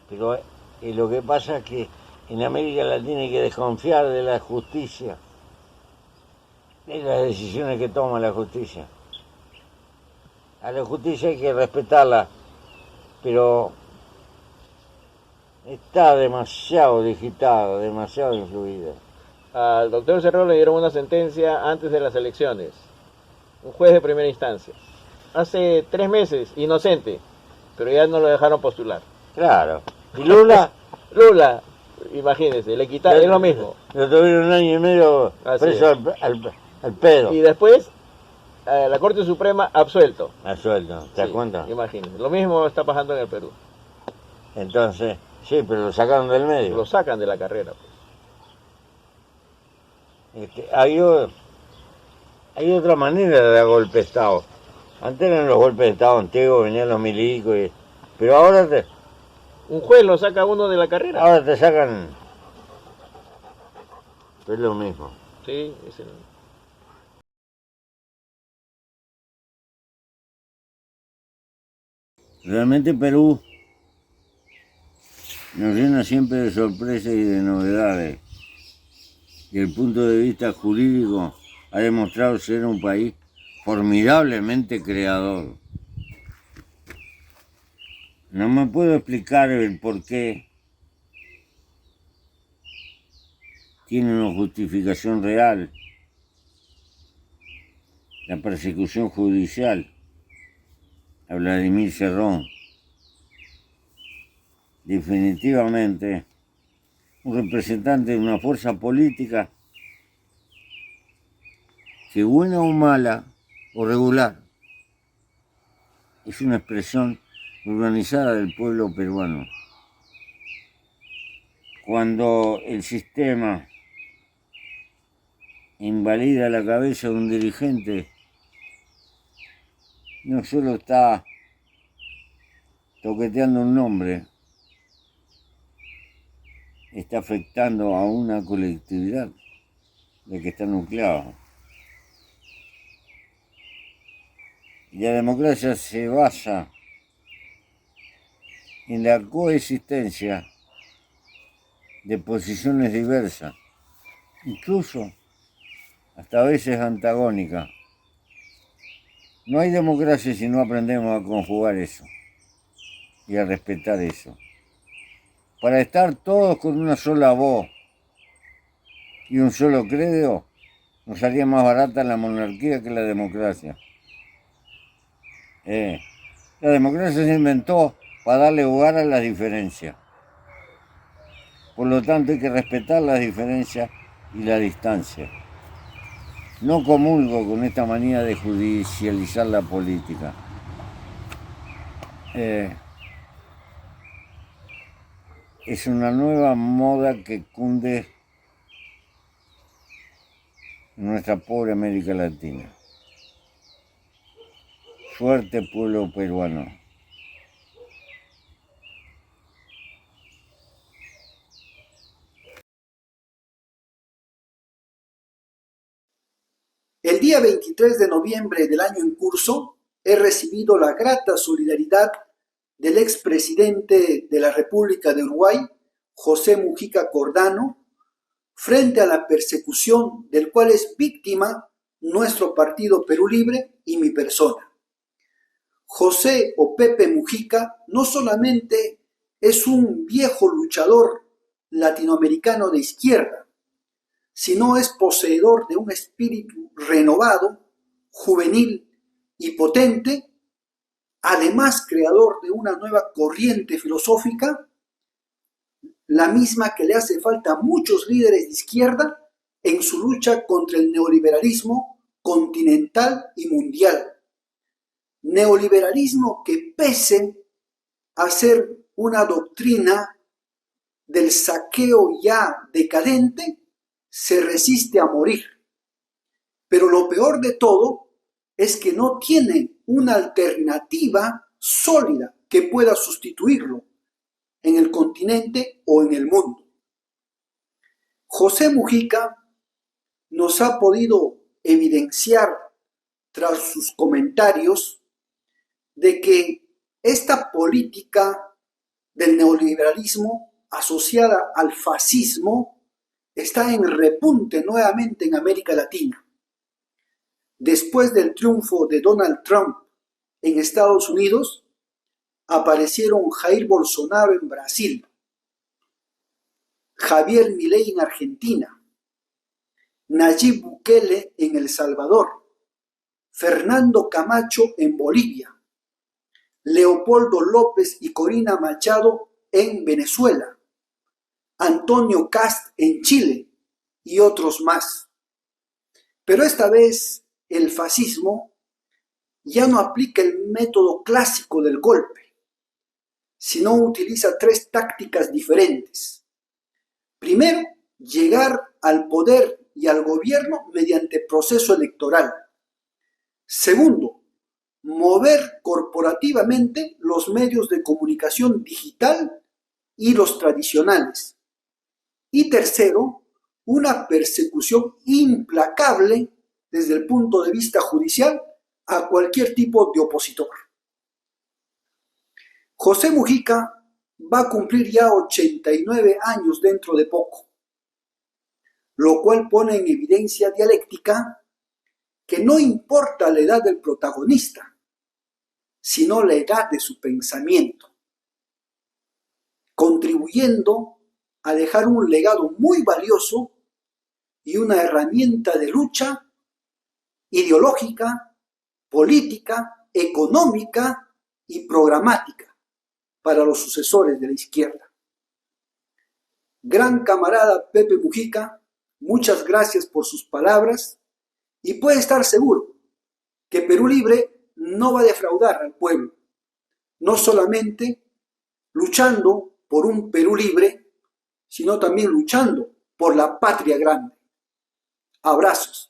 Pero lo que pasa es que en América Latina hay que desconfiar de la justicia, de las decisiones que toma la justicia. A la justicia hay que respetarla, pero está demasiado digitada, demasiado influida. Al doctor Cerrón le dieron una sentencia antes de las elecciones. Un juez de primera instancia. Hace 3 meses, inocente, pero ya no lo dejaron postular. Claro. ¿Y Lula? Lula, imagínense, le quitaron, es lo mismo. Lo tuvieron 1 año y medio preso al pedo. Y después, la Corte Suprema absuelto. Absuelto, ¿te das cuenta? Imagínense, lo mismo está pasando en el Perú. Entonces, sí, pero lo sacaron del medio. Lo sacan de la carrera. Hay otra manera de dar golpe de Estado. Antes eran los golpes de Estado antiguos, venían los milicos, pero ahora un juez lo saca a uno de la carrera. Ahora te sacan. Es lo mismo. Sí, es el... Realmente Perú nos llena siempre de sorpresas y de novedades. Desde el punto de vista jurídico ha demostrado ser un país formidablemente creador. No me puedo explicar el por qué tiene una justificación real la persecución judicial a Vladimir Cerrón. Definitivamente, un representante de una fuerza política que buena o mala o regular es una expresión organizada del pueblo peruano. Cuando el sistema invalida la cabeza de un dirigente, no solo está toqueteando un nombre, está afectando a una colectividad de que está nucleada. Y la democracia se basa en la coexistencia de posiciones diversas, incluso hasta a veces antagónicas. No hay democracia si no aprendemos a conjugar eso y a respetar eso. Para estar todos con una sola voz y un solo credo, nos salía más barata la monarquía que la democracia. La democracia se inventó para darle lugar a las diferencias. Por lo tanto, hay que respetar las diferencias y la distancia. No comulgo con esta manía de judicializar la política. Es una nueva moda que cunde en nuestra pobre América Latina. Suerte, pueblo peruano. El día 23 de noviembre del año en curso, he recibido la grata solidaridad del expresidente de la República de Uruguay, José Mujica Cordano, frente a la persecución del cual es víctima nuestro partido Perú Libre y mi persona. José o Pepe Mujica no solamente es un viejo luchador latinoamericano de izquierda, sino es poseedor de un espíritu renovado, juvenil y potente, además creador de una nueva corriente filosófica, la misma que le hace falta a muchos líderes de izquierda en su lucha contra el neoliberalismo continental y mundial. Neoliberalismo que, pese a ser una doctrina del saqueo ya decadente, se resiste a morir. Pero lo peor de todo es que no tiene una alternativa sólida que pueda sustituirlo en el continente o en el mundo. José Mujica nos ha podido evidenciar tras sus comentarios de que esta política del neoliberalismo asociada al fascismo está en repunte nuevamente en América Latina. Después del triunfo de Donald Trump en Estados Unidos, aparecieron Jair Bolsonaro en Brasil, Javier Milei en Argentina, Nayib Bukele en El Salvador, Fernando Camacho en Bolivia, Leopoldo López y Corina Machado en Venezuela, Antonio Kast en Chile y otros más. Pero esta vez el fascismo ya no aplica el método clásico del golpe, sino utiliza tres tácticas diferentes. Primero, llegar al poder y al gobierno mediante proceso electoral. Segundo, mover corporativamente los medios de comunicación digital y los tradicionales. Y tercero, una persecución implacable desde el punto de vista judicial a cualquier tipo de opositor. José Mujica va a cumplir ya 89 años dentro de poco, lo cual pone en evidencia dialéctica que no importa la edad del protagonista, sino la edad de su pensamiento, contribuyendo a dejar un legado muy valioso y una herramienta de lucha ideológica, política, económica y programática para los sucesores de la izquierda. Gran camarada Pepe Mujica, muchas gracias por sus palabras y puede estar seguro que Perú Libre no va a defraudar al pueblo, no solamente luchando por un Perú libre, sino también luchando por la patria grande. Abrazos.